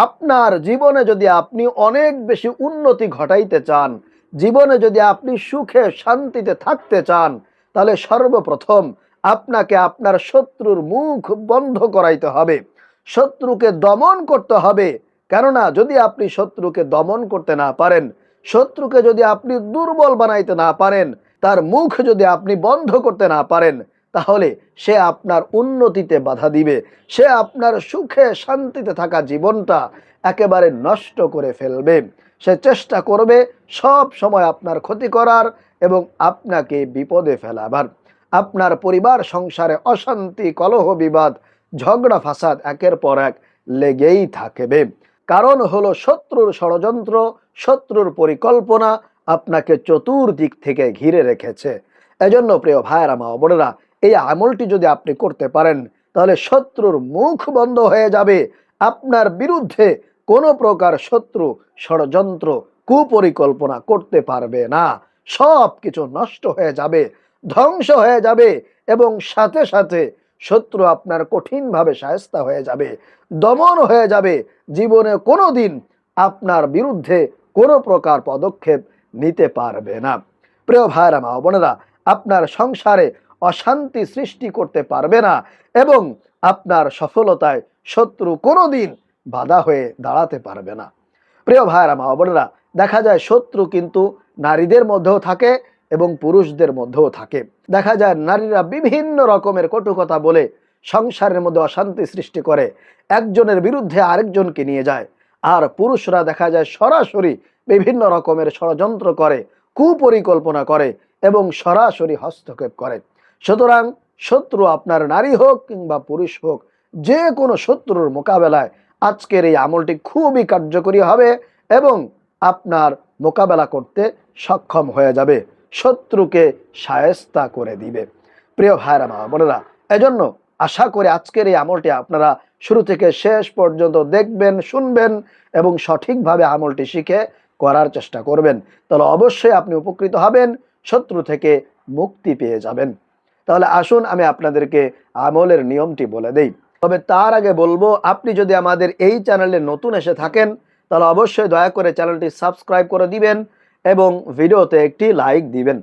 আপনার জীবনে যদি আপনি অনেক বেশি উন্নতি ঘটাইতে চান, জীবনে যদি আপনি সুখে শান্তিতে থাকতে চান, তাহলে সর্বপ্রথম আপনাকে আপনার শত্রুর মুখ বন্ধ করাইতে হবে, শত্রুকে দমন করতে হবে। কেননা যদি আপনি শত্রুকে দমন করতে না পারেন, শত্রুকে যদি আপনি দুর্বল বানাইতে না পারেন, তার মুখ যদি আপনি বন্ধ করতে না পারেন, তাহলে সে আপনার উন্নতিতে বাধা দিবে, সে আপনার সুখে শান্তিতে থাকা জীবনটা একেবারে নষ্ট করে ফেলবে। সে চেষ্টা করবে সব সময় আপনার ক্ষতি করার এবং আপনাকে বিপদে ফেলাবার। আপনার পরিবার সংসারে অশান্তি, কলহ, বিবাদ, ঝগড়া ফাসাদ একের পর এক লেগেই থাকবে। কারণ হলো শত্রুর ষড়যন্ত্র, শত্রুর পরিকল্পনা আপনাকে চতুর্দিক থেকে ঘিরে রেখেছে। এজন্য প্রিয় ভাইয়েরা, মা ও বোনেরা, এই আমলটি যদি আপনি করতে পারেন, তাহলে শত্রুর মুখ বন্ধ হয়ে যাবে। আপনার বিরুদ্ধে কোনো প্রকার শত্রু ষড়যন্ত্র, কুপরিকল্পনা করতে পারবে না। সব কিছু নষ্ট হয়ে যাবে, ধ্বংস হয়ে যাবে এবং সাথে সাথে শত্রু আপনার কঠিনভাবে শায়েস্তা হয়ে যাবে, দমন হয়ে যাবে। জীবনে কোনো দিন আপনার বিরুদ্ধে কোনো প্রকার পদক্ষেপ নিতে পারবে না। প্রিয় ভাইরা, মা ও বোনেরা, আপনার সংসারে অশান্তি সৃষ্টি করতে পারবে না এবং আপনার সফলতায় শত্রু কোনোদিন বাধা হয়ে দাঁড়াতে পারবে না। প্রিয় ভাইরা, মা ও বোনেরা, দেখা যায় শত্রু কিন্তু নারীদের মধ্যেও থাকে এবং পুরুষদের মধ্যেও থাকে। দেখা যায় নারীরা বিভিন্ন রকমের কটু কথা বলে সংসারের মধ্যে অশান্তি সৃষ্টি করে, একজনের বিরুদ্ধে আরেকজনকে নিয়ে যায়। আর পুরুষরা দেখা যায় সরাসরি বিভিন্ন রকমের ষড়যন্ত্র করে, কুপরিকল্পনা করে এবং সরাসরি হস্তক্ষেপ করে। সুতরাং শত্রু আপনার নারী হোক কিংবা পুরুষ হোক, যে কোনো শত্রুর মোকাবেলায় আজকের এই আমলটি খুবই কার্যকরী হবে এবং আপনার মোকাবেলা করতে সক্ষম হয়ে যাবে, শত্রুকে শায়েস্তা করে দিবে। প্রিয় ভাইরা, মা বোনেরা, এজন্য আশা করি আজকের এই আমলটি আপনারা শুরু থেকে শেষ পর্যন্ত দেখবেন, শুনবেন এবং সঠিকভাবে আমলটি শিখে করার চেষ্টা করবেন। তাহলে অবশ্যই আপনি উপকৃত হবেন, শত্রু থেকে মুক্তি পেয়ে যাবেন। তাহলে আসুন আমি আপনাদেরকে আমলের নিয়মটি বলে দেই। তবে তার আগে বলবো, আপনি যদি আমাদের এই চ্যানেলে নতুন এসে থাকেন, তাহলে অবশ্যই দয়া করে চ্যানেলটি সাবস্ক্রাইব করে দিবেন এবং ভিডিওতে একটি লাইক দিবেন।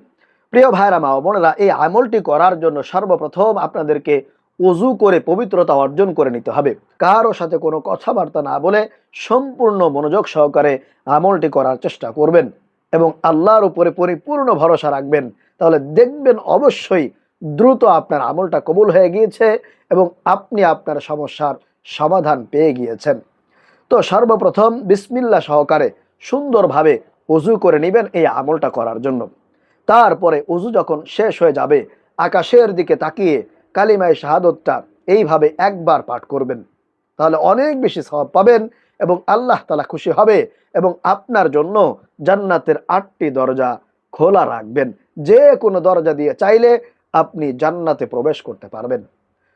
প্রিয় ভাইরা, মা ও বোনেরা, এই আমলটি করার জন্য সর্বপ্রথম আপনাদেরকে ওযু করে পবিত্রতা অর্জন করে নিতে হবে। কারো সাথে কোনো কথাবার্তা না বলে সম্পূর্ণ মনোযোগ সহকারে আমলটি করার চেষ্টা করবেন এবং আল্লাহর উপরে পরিপূর্ণ ভরসা রাখবেন। তাহলে দেখবেন অবশ্যই দ্রুত আপনার আমলটা কবুল হয়ে গিয়েছে এবং আপনি আপনার সমস্যার সমাধান পেয়ে গিয়েছেন। তো সর্বপ্রথম বিসমিল্লাহ সহকারে সুন্দরভাবে ওযু করে নেবেন এই আমলটা করার জন্য। তারপরে ওযু যখন শেষ হয়ে যাবে, আকাশের দিকে তাকিয়ে কালিমায়ে শাহাদতটা এইভাবে একবার পাঠ করবেন। তাহলে অনেক বেশি সওয়াব পাবেন এবং আল্লাহ তাআলা খুশি হবে এবং আপনার জন্য জান্নাতের 8টি দরজা খোলা রাখবেন। যে কোনো দরজা দিয়ে চাইলে আপনি জান্নাতে প্রবেশ করতে পারবেন।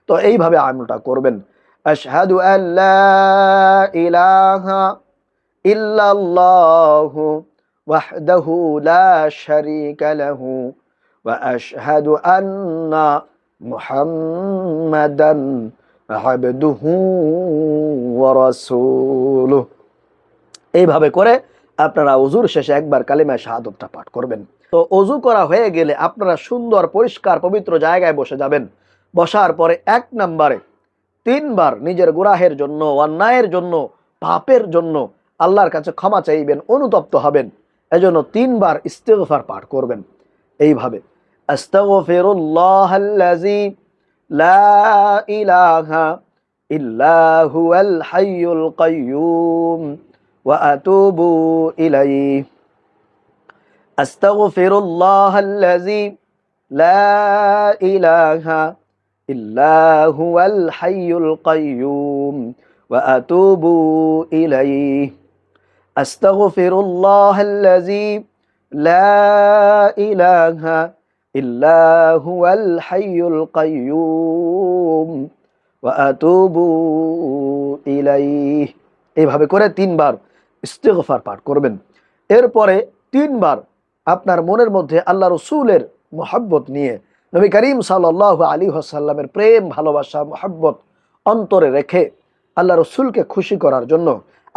তো এইভাবে আমলটা করবেন। আশহাদু আল্লা ইলাহা ইল্লাল্লাহু ওয়াহদাহু লা শারীকা লাহু ওয়া আশহাদু আন্না মুহাম্মাদান আবদুহু ওয়া রাসূলুহু। এইভাবে করে আপনারা ওযুর শেষে একবার কালিমায়ে শাহাদাতটা পাঠ করবেন। তো ওযু করা হয়ে গেলে আপনারা সুন্দর পরিষ্কার পবিত্র জায়গায় বসে যাবেন। বসার পরে 1 নম্বরে 3 বার নিজের গুনাহের জন্য, অন্যায়ের জন্য, পাপের জন্য আল্লাহর কাছে ক্ষমা চাইবেন, অনুতপ্ত হবেন। এজন্য 3 বার ইস্তিগফার পাঠ করবেন এইভাবে, আস্তাগফিরুল্লাহাল্লাযী লা ইলাহা ইল্লা হুয়াল হাইয়ুল কাইয়্যুম ওয়া আতুবু ইলাইহি। আস্তাগফিরুল্লাহাল্লাযী লা ইলাহা ইল্লা হুয়াল হাইয়ুল কাইয়্যুম ওয়া আতুবু ইলাইহি। আস্তাগফিরুল্লাহাল্লাযী লা ইলাহা ইল্লা হুয়াল হাইয়ুল কাইয়্যুম ওয়া আতুবু ইলাইহি। এইভাবে করে 3 বার ইস্তিগফার পাঠ করবেন। এরপরে 3 বার আপনার মনের মধ্যে আল্লাহ রাসূলের মুহাব্বত নিয়ে, নবী করিম সাল্লাল্লাহু আলাইহি ওয়াসাল্লামের প্রেম, ভালোবাসা, মুহাব্বত অন্তরে রেখে আল্লাহ রাসূলকে খুশি করার জন্য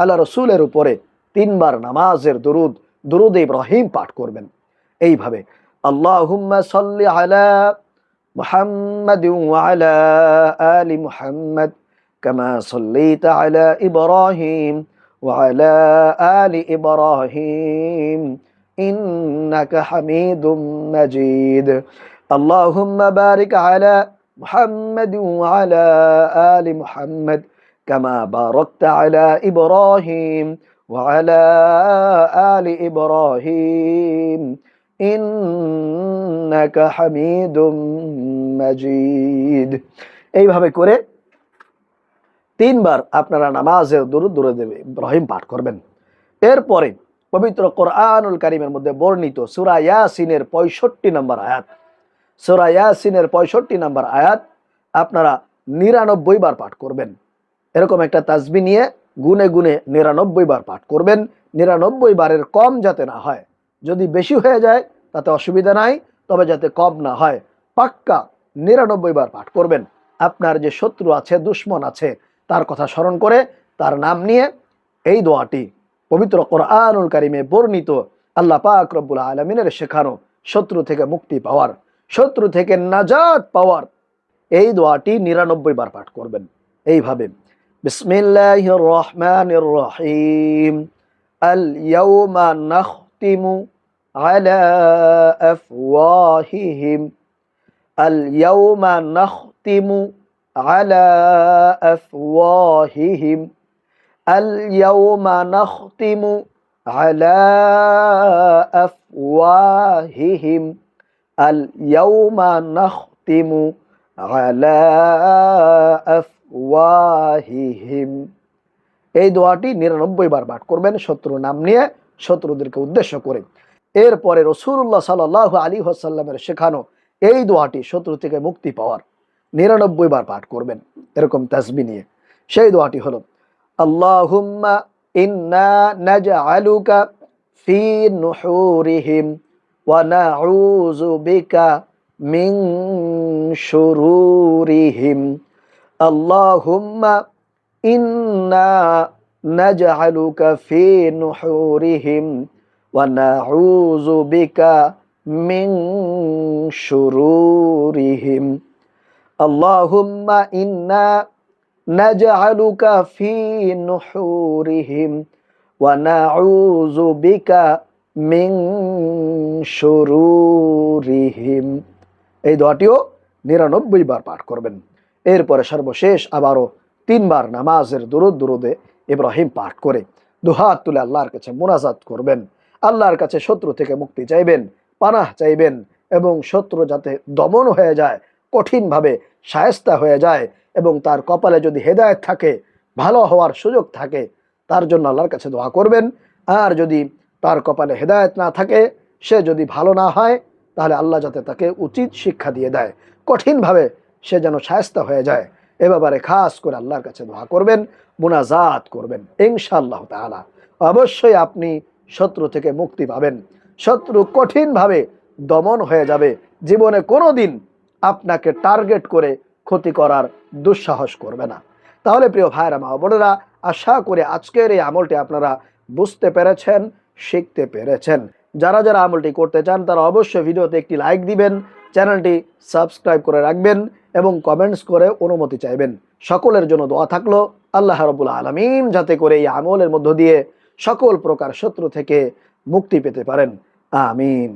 আল্লাহ রসুলের উপরে 3 বার নামাজের দুরুদ ইব্রাহিম পাঠ করবেন। এইভাবে আল্লাহুম্মা সাল্লি আলা মুহাম্মাদ ওয়া আলা আলি মুহাম্মাদ কামা সাল্লাইতা আলা ইব্রাহিম ওয়া আলা আলি ইব্রাহিম ইন্নাকা হামিদুম মাজিদ। আল্লাহুম্মা বারিক আলা মুহাম্মাদ ওয়া আলা আলি মুহাম্মাদ কামা বারাকতা আলা ইব্রাহিম ওয়া আলা আলি ইব্রাহিম ইন্নাকা হামিদুম মাজিদ। এইভাবে করে 3 বার আপনারা নামাজের দুরূদ ইব্রাহিম পাঠ করবেন। এরপরে পবিত্র কোরআনুল কারীমের মধ্যে বর্ণিত সূরা ইয়াসিনের 65 নম্বর আয়াত, সূরা ইয়াসিনের 65 নম্বর আয়াত আপনারা 99 বার পাঠ করবেন। এরকম একটা তাসবিহ নিয়ে গুনে গুনে 99 বার পাঠ করবেন। 99 বারের কম যাতে না হয়, যদি বেশি হয়ে যায় তাতে অসুবিধা নাই, তবে যাতে কম না হয়, পাক্কা 99 বার পাঠ করবেন। আপনার যে শত্রু আছে, দুশ্মন আছে, তার কথা স্মরণ করে তার নাম নিয়ে এই দোয়াটি পবিত্র কোরআনুল কারীমে বর্ণিত আল্লাহ পাক রব্বুল আলামিনের শেখানো শত্রু থেকে মুক্তি পাওয়ার, শত্রু থেকে নাজাত পাওয়ার এই দোয়াটি 99 বার পাঠ করবেন। এইভাবে বিসমিল্লাহির রহমানির রহিম আল ইয়াউমা নাখতিমু আলা আফওয়াহিহিম আল ইয়াউমা নাখতিমু আলা আফওয়াহিহিম আল ইয়াউমা নাখতিমু আলা আফওয়াহিহিম আল ইয়াউমা নাখতিমু আলা আফওয়াহিহিম। এই দোয়াটি 99 বার পাঠ করবেন শত্রু নাম নিয়ে, শত্রুদেরকে উদ্দেশ্য করে। এরপরে রাসূলুল্লাহ সাল্লাল্লাহু আলাইহি ওয়াসাল্লামের শেখানো এই দোয়াটি শত্রু থেকে মুক্তি পাওয়ার 99 বার পাঠ করবেন এরকম তাসবিহ নিয়ে। সেই দোয়াটি হলো আল্লাহুম্মা ইন্না নাজআলুকা ফি নুহুরিহিম ওয়া নাউযু বিকা মিন শুরুরিহিম। আল্লাহুম্মা ইন্না নাজআলুকা ফি নুহুরিহিম ওয়া নাউযু বিকা মিন শুরুরিহিম। আল্লাহুম্মা ইন্না নাজআলুকা ফি নুহুরিহিম ওয়া নাউযু বিকা মিন শুরুরিহিম। এই দোয়াটিও 99 বার পাঠ করবেন। এরপরে সর্বশেষ আবারও 3 বার নামাজের দুরুদে ইব্রাহিম পাঠ করে দুহাত তুলে আল্লাহর কাছে মুনাজাত করবেন। আল্লাহর কাছে শত্রু থেকে মুক্তি চাইবেন, পানাহ চাইবেন, এবং শত্রু যাতে দমন হয়ে যায়, কঠিনভাবে শায়েস্তা হয়ে যায়, এবং তার কপালে যদি হেদায়েত থাকে, ভালো হওয়ার সুযোগ থাকে, তার জন্য আল্লাহর কাছে দোয়া করবেন। আর যদি তার কপালে হেদায়েত না থাকে, সে যদি ভালো না হয়, তাহলে আল্লাহ যাতে তাকে উচিত শিক্ষা দিয়ে দেয়, কঠিনভাবে সে যেন শায়েস্তা হয়ে যায়, এ ব্যাপারে খাস করে আল্লাহর কাছে দোয়া করবেন, মুনাজাত করবেন। ইনশাআল্লাহ তাআলা অবশ্যই আপনি শত্রু থেকে মুক্তি পাবেন, শত্রু কঠিনভাবে দমন হয়ে যাবে, জীবনে কোনোদিন আপনাকে টার্গেট করে ক্ষতি করার দুঃসাহস করবে না। তাহলে প্রিয় ভাইরা মা বোনেরা, আশা করি আজকের এই আমলটি আপনারা বুঝতে পেরেছেন, শিখতে পেরেছেন। যারা যারা আমলটি করতে চান তারা অবশ্যই ভিডিওতে একটি লাইক দিবেন, চ্যানেলটি সাবস্ক্রাইব করে রাখবেন এবং কমেন্টস করে অনুমতি চাইবেন। সকলের জন্য দোয়া থাকলো আল্লাহ রাব্বুল আলামিন যাতে করে এই আমলের মধ্য দিয়ে সকল প্রকার শত্রু থেকে মুক্তি পেতে পারেন। আমিন।